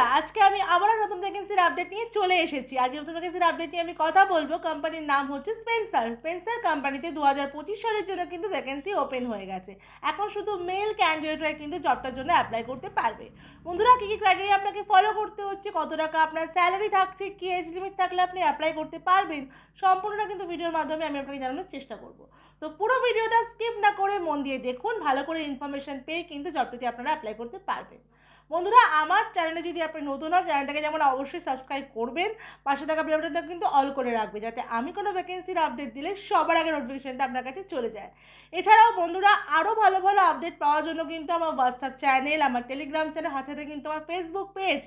বন্ধুরা আজকে আমি আবারও নতুন ভ্যাকেন্সির আপডেট নিয়ে চলে এসেছি। আজকে নতুন ভ্যাকেন্সির আপডেট নিয়ে আমি কথা বলবো। কোম্পানির নাম হচ্ছে স্পেন্সার কোম্পানিতে 2025 সালের জন্য কিন্তু ভ্যাকেন্সি ওপেন হয়ে গেছে। এখন শুধু মেল ক্যান্ডিডেটরা কিন্তু জবটার জন্য অ্যাপ্লাই করতে পারবে। বন্ধুরা কী কী ক্রাইটেরিয়া আপনাকে ফলো করতে হচ্ছে, কত টাকা আপনার স্যালারি থাকছে, কি এজ লিমিট থাকলে আপনি অ্যাপ্লাই করতে পারবেন, সম্পূর্ণটা কিন্তু ভিডিওর মাধ্যমে আমি আপনাকে জানানোর চেষ্টা করব। তো পুরো ভিডিওটা স্কিপ না করে মন দিয়ে দেখুন, ভালো করে ইনফরমেশন পেয়ে কিন্তু জবটিতে আপনারা অ্যাপ্লাই করতে পারবেন। বন্ধুরা আমার চ্যানেলে যদি আপনি নতুন হন, চ্যানেলটাকে যেমন অবশ্যই সাবস্ক্রাইব করবেন, পাশে থাকা বেল বাটনটা কিন্তু অল করে রাখবে, যাতে আমি কোনো ভ্যাকেন্সির আপডেট দিলে সবার আগে নোটিফিকেশনটা আপনার কাছে চলে যায়। এছাড়াও বন্ধুরা আরও ভালো ভালো আপডেট পাওয়ার জন্য কিন্তু আমার হোয়াটসঅ্যাপ চ্যানেল, আমার টেলিগ্রাম চ্যানেল, সাথে কিন্তু আমার ফেসবুক পেজ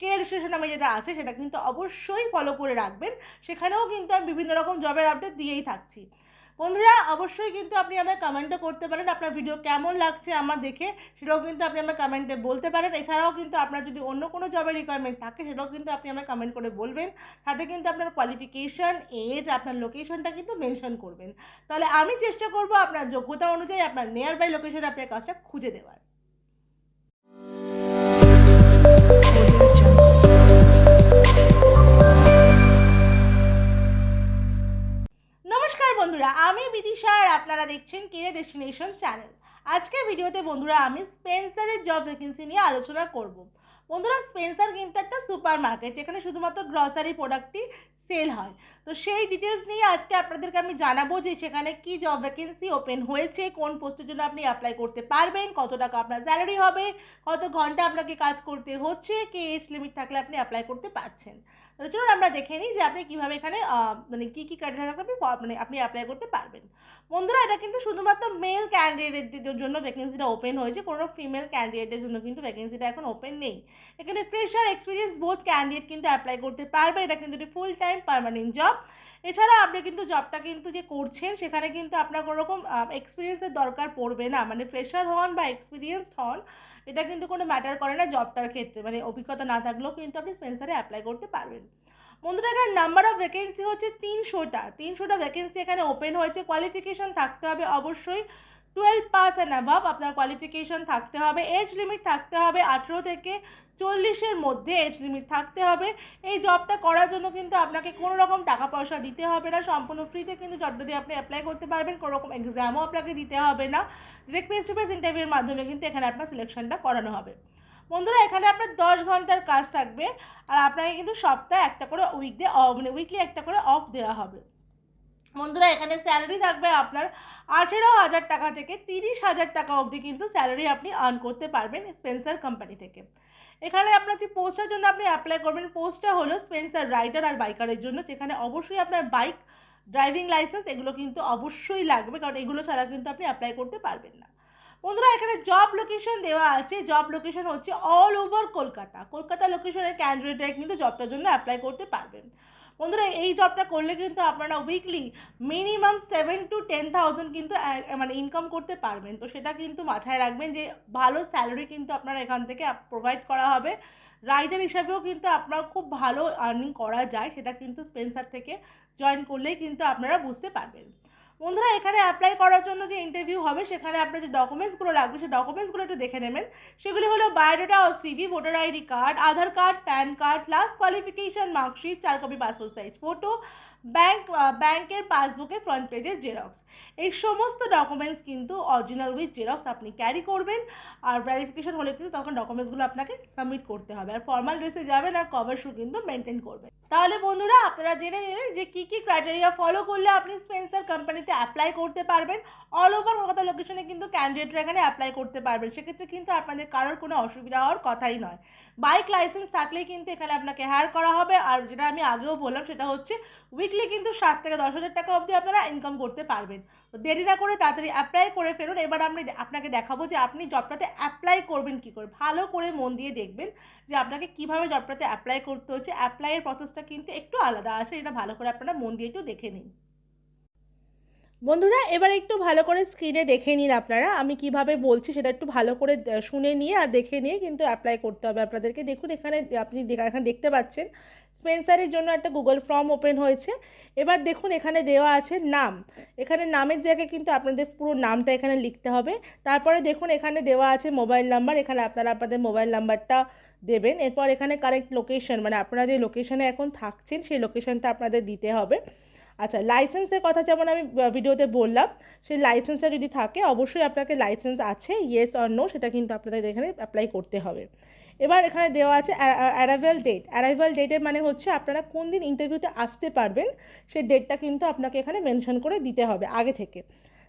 কেরিয়ার স্টেশন নামে যেটা আছে সেটা কিন্তু অবশ্যই ফলো করে রাখবেন। সেখানেও কিন্তু আমি বিভিন্ন রকম জবের আপডেট দিয়েই থাকছি। বন্ধুরা অবশ্যই কিন্তু আপনি আমায় কমেন্টও করতে পারেন, আপনার ভিডিও কেমন লাগছে আমার দেখে সেটাও কিন্তু আপনি আমায় কমেন্টে বলতে পারেন। এছাড়াও কিন্তু আপনার যদি অন্য কোনো জবের রিকোয়ারমেন্ট থাকে সেটাও কিন্তু আপনি আমায় কমেন্ট করে বলবেন। সাথে কিন্তু আপনার কোয়ালিফিকেশান, এজ, আপনার লোকেশনটা কিন্তু মেনশন করবেন। তাহলে আমি চেষ্টা করব আপনার যোগ্যতা অনুযায়ী আপনার নিয়ার বাই লোকেশনে আপনার কাজটা খুঁজে দেওয়ার। নমস্কার বন্ধুরা, আমি বিদিশা আর আপনারা দেখছেন কেরিয়ার ডেস্টিনেশন চ্যানেল। আজকের ভিডিওতে বন্ধুরা আমি স্পেন্সারের জব ভ্যাকেন্সি নিয়ে আলোচনা করব। বন্ধুরা স্পেন্সার কিন্তু একটা সুপার মার্কেট, যেখানে শুধুমাত্র গ্রসারি প্রোডাক্টই সেল হয়। তো সেই ডিটেলস নিয়ে আজকে আপনাদেরকে আমি জানাবো যে সেখানে কি জব ভ্যাকেন্সি ওপেন হয়েছে, কোন পোস্টের জন্য আপনি অ্যাপ্লাই করতে পারবেন, কত টাকা আপনার স্যালারি হবে, কত ঘন্টা আপনাকে কাজ করতে হচ্ছে, কি এজ লিমিট থাকলে আপনি অ্যাপ্লাই করতে পারছেন। চলুন আমরা দেখে নিই যে আপনি কীভাবে এখানে মানে কী কী ক্রাইটেরিয়া থাকলে আপনি অ্যাপ্লাই করতে পারবেন। বন্ধুরা এটা কিন্তু শুধুমাত্র মেল ক্যান্ডিডেটদের জন্য ভ্যাকেন্সিটা ওপেন হয়েছে, কোনো ফিমেল ক্যান্ডিডেটের জন্য কিন্তু ভ্যাকেন্সিটা এখন ওপেন নেই। এখানে ফ্রেশার, এক্সপিরিয়েন্স বোথ ক্যান্ডিডেট কিন্তু অ্যাপ্লাই করতে পারবে। এটা কিন্তু একটি ফুল টাইম পার্মানেন্ট জব। এছাড়া আপনি কিন্তু জবটা কিন্তু যে করছেন সেখানে কিন্তু আপনার কোনো রকম এক্সপিরিয়েন্সের দরকার পড়বে না, মানে ফ্রেশার হন বা এক্সপিরিয়েন্সড হন এটা কিন্তু কোনো ম্যাটার করে না জবটার ক্ষেত্রে, মানে অভিজ্ঞতা না থাকলেও কিন্তু আপনি স্পেন্সারে অ্যাপ্লাই করতে পারবেন। বন্ধুরা এখানে নাম্বার অফ ভ্যাকেন্সি হচ্ছে 300টা ভ্যাকেন্সি এখানে ওপেন হয়েছে। কোয়ালিফিকেশান থাকতে হবে অবশ্যই 12 পাস অ্যান্ড অ্যাভাব আপনার কোয়ালিফিকেশান থাকতে হবে। এজ লিমিট থাকতে হবে 18 থেকে 40-এর মধ্যে এজ লিমিট থাকতে হবে। এই জবটা করার জন্য কিন্তু আপনাকে কোনো রকম টাকা পয়সা দিতে হবে না, সম্পূর্ণ ফ্রিতে কিন্তু জবটা দিয়ে আপনি অ্যাপ্লাই করতে পারবেন। কোনো রকম এক্সামও আপনাকে দিতে হবে না, ডিরেক্ট ফেস টু ফেস ইন্টারভিউর মাধ্যমে কিন্তু এখানে আপনার সিলেকশনটা করানো হবে। বন্ধুরা এখানে আপনার 10 ঘন্টার কাজ থাকবে, আর আপনাকে কিন্তু সপ্তাহে একটা করে মানে উইকলি একটা করে অফ দেওয়া হবে। বন্ধুরা এখানে স্যালারি থাকবে আপনার 18,000 টাকা থেকে 30,000 টাকা অবধি কিন্তু স্যালারি আপনি আর্ন করতে পারবেন স্পেন্সার কোম্পানি থেকে। এখানে আপনার যে পোস্টটার জন্য আপনি অ্যাপ্লাই করবেন, পোস্টটা হলো স্পেন্সার রাইডার আর বাইকারের জন্য, যেখানে অবশ্যই আপনার বাইক, ড্রাইভিং লাইসেন্স এগুলো কিন্তু অবশ্যই লাগবে, কারণ এগুলো ছাড়া কিন্তু আপনি অ্যাপ্লাই করতে পারবেন না। বন্ধুরা এখানে জব লোকেশন দেওয়া আছে, জব লোকেশন হচ্ছে অল ওভার কলকাতা লোকেশনের ক্যান্ডিডেটরা কিন্তু জবটার জন্য অ্যাপ্লাই করতে পারবেন। বন্ধুরা এই জবটা করলে কিন্তু আপনারা উইকলি মিনিমাম 7 to 10,000 কিন্তু মানে ইনকাম করতে পারবেন। তো সেটা কিন্তু মাথায় রাখবেন যে ভালো স্যালারি কিন্তু আপনারা এখান থেকে প্রোভাইড করা হবে। রাইডার হিসাবেও কিন্তু আপনার খুব ভালো আর্নিং করা যায়, সেটা কিন্তু স্পেন্সার থেকে জয়েন করলেই কিন্তু আপনারা বুঝতে পারবেন। বন্ধুরা এখানে অ্যাপ্লাই করার জন্য যে ইন্টারভিউ হবে সেখানে আপনার যে ডকুমেন্টসগুলো লাগবে সেই ডকুমেন্টসগুলো একটু দেখে নেবেন। সেগুলি হলো বায়োডাটা ও CV, voter ID card, Aadhaar card, PAN card, last qualification marksheet, 4 copy passport size photo, ব্যাংকের পাসবুকের ফ্রন্ট পেজের জেরক্স। এই সমস্ত ডকুমেন্টস কিন্তু অরিজিনাল উইথ জেরক্স আপনি ক্যারি করবেন। আর ভেরিফিকেশন হলে কিন্তু তখন ডকুমেন্টসগুলো আপনাকে সাবমিট করতে হবে, আর ফর্মাল ড্রেসে যাবেন আর কভার শু কিন্তু মেনটেন করবেন। তাহলে বন্ধুরা আপনারা জেনে নিলেন যে কী কী ক্রাইটেরিয়া ফলো করলে আপনি স্পেন্সার কোম্পানিতে অ্যাপ্লাই করতে পারবেন। অল ওভার কলকাতা লোকেশনে কিন্তু ক্যান্ডিডেটরা এখানে অ্যাপ্লাই করতে পারবেন, সেক্ষেত্রে কিন্তু আপনাদের কারোর কোনো অসুবিধা হওয়ার কথাই নয়। বাইক লাইসেন্স থাকলেই কিন্তু এখানে আপনাকে হায়ার করা হবে। আর যেটা আমি আগেও বললাম সেটা হচ্ছে উইকলি কিন্তু 7 থেকে 10,000 টাকা অবধি আপনারা ইনকাম করতে পারবেন। তো দেরি না করে তাড়াতাড়ি অ্যাপ্লাই করে ফেলুন। এবার আমি আপনাকে দেখাবো যে আপনি জবটাতে অ্যাপ্লাই করবেন কী করে। ভালো করে মন দিয়ে দেখবেন যে আপনাকে কীভাবে জবটাতে অ্যাপ্লাই করতে হচ্ছে। অ্যাপ্লাইয়ের প্রসেসটা কিন্তু একটু আলাদা আছে, এটা ভালো করে আপনারা মন দিয়ে একটু দেখে নিন। বন্ধুরা এবার একটু ভালো করে স্ক্রিনে দেখে নিন আপনারা, আমি কিভাবে বলছি সেটা একটু ভালো করে শুনে নিয়ে আর দেখে নিয়ে কিন্তু অ্যাপ্লাই করতে হবে আপনাদেরকে। দেখুন এখানে আপনি এখানে দেখতে পাচ্ছেন স্পেন্সারের জন্য একটা গুগল ফর্ম ওপেন হয়েছে। এবার দেখুন এখানে দেওয়া আছে নাম, এখানে নামের জায়গায় কিন্তু আপনাদের পুরো নামটা এখানে লিখতে হবে। তারপরে দেখুন এখানে দেওয়া আছে মোবাইল নাম্বার, এখানে আপনারা আপনাদের মোবাইল নাম্বারটা দেবেন। এরপর এখানে কারেক্ট লোকেশন, মানে আপনারা যে লোকেশনে এখন থাকছেন সেই লোকেশনটা আপনাদের দিতে হবে। আচ্ছা, লাইসেন্সের কথা যেমন আমি ভিডিওতে বললাম, সেই লাইসেন্সটা যদি থাকে অবশ্যই আপনাকে লাইসেন্স আছে ইয়েস অর নো সেটা কিন্তু আপনাদের এখানে অ্যাপ্লাই করতে হবে। এবার এখানে দেওয়া আছে অ্যারাইভাল ডেট। অ্যারাইভাল ডেটের মানে হচ্ছে আপনারা কোন দিন ইন্টারভিউতে আসতে পারবেন সেই ডেটটা কিন্তু আপনাকে এখানে মেনশন করে দিতে হবে আগে থেকে।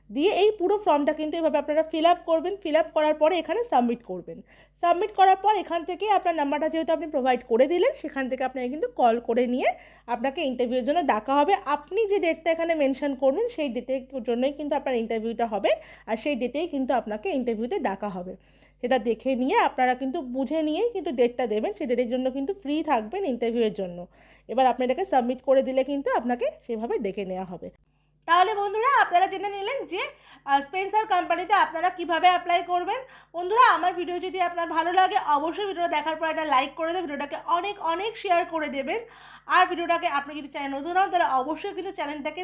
দিয়ে এই পুরো ফর্মটা কিন্তু এভাবে আপনারা ফিল আপ করবেন। ফিল আপ করার পরে এখানে সাবমিট করবেন। সাবমিট করার পর এখান থেকে আপনার নাম্বারটা যেহেতু আপনি প্রোভাইড করে দিলেন, সেখান থেকে আপনাকে কিন্তু কল করে নিয়ে আপনাকে ইন্টারভিউর জন্য ডাকা হবে। আপনি যে ডেটটা এখানে মেনশন করবেন সেই ডেটের জন্যই কিন্তু আপনার ইন্টারভিউটা হবে, আর সেই ডেটেই কিন্তু আপনাকে ইন্টারভিউতে ডাকা হবে। সেটা দেখে নিয়ে আপনারা কিন্তু বুঝে নিয়েই কিন্তু ডেটটা দেবেন। সেই ডেটের জন্য কিন্তু ফ্রি থাকবেন ইন্টারভিউয়ের জন্য। এবার আপনি এটাকে সাবমিট করে দিলে কিন্তু আপনাকে সেভাবে ডেকে নেওয়া হবে। তাহলে বন্ধুরা আপনারা জেনে নিলেন যে স্পেন্সার কোম্পানিতে আপনারা কিভাবে অ্যাপ্লাই করবেন। বন্ধুরা আমার ভিডিও যদি আপনার ভালো লাগে অবশ্যই ভিডিওটা দেখার পর একটা লাইক করে দেবেন, ভিডিওটাকে অনেক অনেক শেয়ার করে দেবেন। আর ভিডিওটাকে আপনি যদি চ্যানেল নতুন হন তাহলে অবশ্যই কিন্তু চ্যানেলটাকে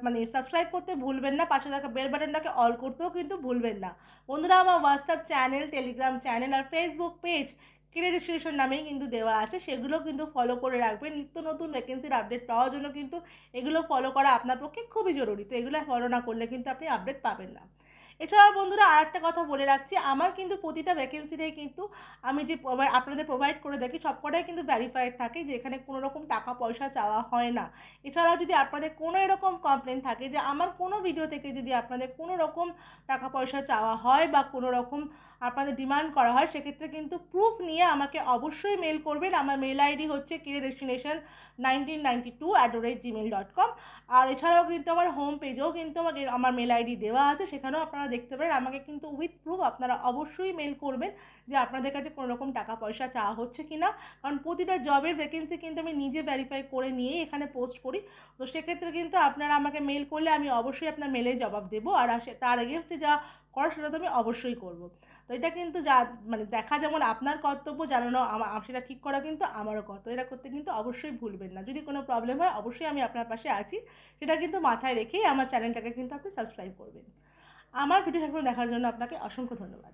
মানে সাবস্ক্রাইব করতে ভুলবেন না, পাশে থাকা বেল বাটনটাকে অল করতেও কিন্তু ভুলবেন না। বন্ধুরা আমার হোয়াটসঅ্যাপ চ্যানেল, টেলিগ্রাম চ্যানেল আর ফেসবুক পেজ কেরিয়ার ডেস্টিনেশন নামেই কিন্তু দেওয়া আছে, সেগুলো কিন্তু ফলো করে রাখবেন। নিত্য নতুন ভ্যাকেন্সির আপডেট পাওয়ার জন্য কিন্তু এগুলো ফলো করা আপনার পক্ষে খুবই জরুরি। তো এগুলো ফলো না করলে কিন্তু আপনি আপডেট পাবেন না। এছাড়াও বন্ধুরা আর একটা কথা বলে রাখছি, আমার কিন্তু প্রতিটা ভ্যাকেন্সিতেই কিন্তু আমি যে আপনাদের প্রোভাইড করে দেখি সবকটাই কিন্তু ভ্যারিফাইড থাকে, যে এখানে কোনো রকম টাকা পয়সা চাওয়া হয় না। এছাড়াও যদি আপনাদের কোনো এরকম কমপ্লেন থাকে যে আমার কোনো ভিডিও থেকে যদি আপনাদের কোনো রকম টাকা পয়সা চাওয়া হয় বা কোনো রকম আপনাদের ডিমান্ড করা হয়, সেক্ষেত্রে কিন্তু প্রুফ নিয়ে আমাকে অবশ্যই মেল করবেন। আমার মেল আইডি হচ্ছে careerdestination1992@gmail.com। আর এছাড়াও কিন্তু আমার হোম পেজেও কিন্তু আমার মেল আইডি দেওয়া আছে, সেখানেও আপনারা দেখতে পারেন। আমাকে কিন্তু উইথ প্রুফ আপনারা অবশ্যই মেল করবেন যে আপনাদের কাছে কোনো রকম টাকা পয়সা চাওয়া হচ্ছে কি না। কারণ প্রতিটা জবের ভ্যাকেন্সি কিন্তু আমি নিজে ভেরিফাই করে নিয়েই এখানে পোস্ট করি। তো সেক্ষেত্রে কিন্তু আপনারা আমাকে মেল করলে আমি অবশ্যই আপনার মেলের জবাব দেবো, আর তার এগেনস্টে যা করার সেটা তো আমি অবশ্যই করবো। তো এটা কিন্তু যা মানে দেখা যেমন আপনার কর্তব্য, জানানো সেটা ঠিক করা কিন্তু আমারও কর্তব্য। এটা করতে কিন্তু অবশ্যই ভুলবেন না। যদি কোনো প্রবলেম হয় অবশ্যই আমি আপনার পাশে আছি, সেটা কিন্তু মাথায় রেখেই আমার চ্যানেলটাকে কিন্তু আপনি সাবস্ক্রাইব করবেন। আমার ভিডিও দেখার জন্য আপনাকে অসংখ্য ধন্যবাদ।